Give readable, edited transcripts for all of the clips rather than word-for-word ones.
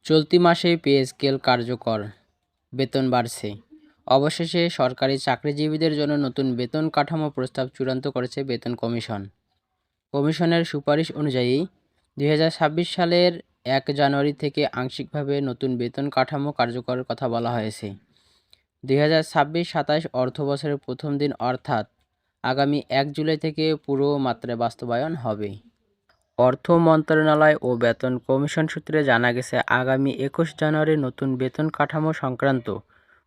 চলতি মাসেই pay scale কার্যকর, বেতন বাড়ছে। অবশেষে সরকারি চাকরিজীবীদের জন্য নতুন বেতন কাঠামো প্রস্তাব চূড়ান্ত করেছে বেতন কমিশন। কমিশনের সুপারিশ অনুযায়ী 2026 সালের 1 জানুয়ারি থেকে আংশিকভাবে নতুন বেতন কাঠামো কার্যকরের কথা বলা হয়েছে। 2026-27 অর্থবছরের প্রথম দিন অর্থাৎ আগামী 1 জুলাই থেকে পুরো মাত্রায় বাস্তবায়ন হবে। অর্থ মন্ত্রণালয় ও বেতন কমিশন সূত্রে জানা গেছে, আগামী 21 জানুয়ারি নতুন বেতন কাঠামো সংক্রান্ত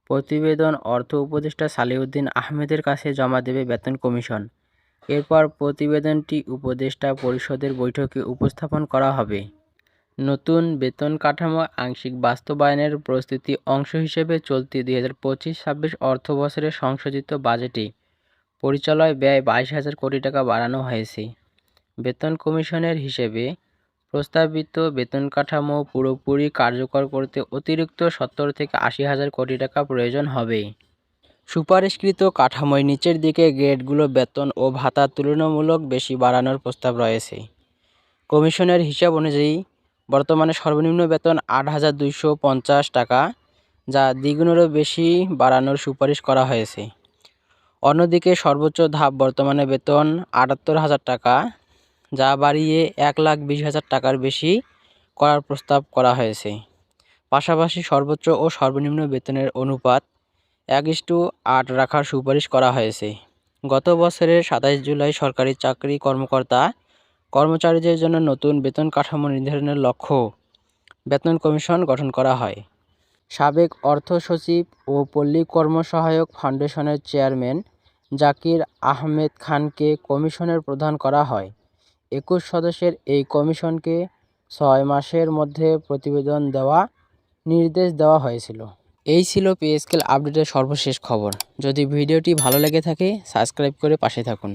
প্রতিবেদন অর্থ উপদেষ্টা সালেউদ্দিন আহমেদের কাছে জমা দেবে বেতন কমিশন। এরপর প্রতিবেদনটি উপদেষ্টা পরিষদের বৈঠকে উপস্থাপন করা হবে। নতুন বেতন কাঠামো আংশিক বাস্তবায়নের প্রস্তুতি অংশ হিসেবে চলতি 2025-26 অর্থবছরের সংশোধিত বাজেটে পরিচালয় ব্যয় 22,000 কোটি টাকা বাড়ানো হয়েছে। বেতন কমিশনের হিসেবে প্রস্তাবিত বেতন কাঠামো পুরোপুরি কার্যকর করতে অতিরিক্ত 70 থেকে 80,000 কোটি টাকা প্রয়োজন হবে। সুপারিশকৃত কাঠামোয় নিচের দিকে গ্রেডগুলো বেতন ও ভাতা তুলনামূলক বেশি বাড়ানোর প্রস্তাব রয়েছে। কমিশনের হিসাব অনুযায়ী বর্তমানে সর্বনিম্ন বেতন 8,250 টাকা, যা দ্বিগুণেরও বেশি বাড়ানোর সুপারিশ করা হয়েছে। অন্যদিকে সর্বোচ্চ ধাপ বর্তমানে বেতন 78,000 টাকা, যা বাড়িয়ে 1,20,000 টাকার বেশি করার প্রস্তাব করা হয়েছে। পাশাপাশি সর্বোচ্চ ও সর্বনিম্ন বেতনের অনুপাত 1:8 রাখার সুপারিশ করা হয়েছে। গত বছরের 27 জুলাই সরকারি চাকরি কর্মচারীদের জন্য নতুন বেতন কাঠামো নির্ধারণের লক্ষ্য বেতন কমিশন গঠন করা হয়। সাবেক অর্থ সচিব ও পল্লী কর্মসহায়ক ফাউন্ডেশনের চেয়ারম্যান জাকির আহমেদ খানকে কমিশনের প্রধান করা হয়। 21 সদস্যের এই কমিশনকে 6 মাসের মধ্যে প্রতিবেদন দেওয়া নির্দেশ দেওয়া হয়েছিল। এই ছিল পে স্কেল আপডেটের সর্বশেষ খবর। যদি ভিডিওটি ভালো লেগে থাকে সাবস্ক্রাইব করে পাশে থাকুন।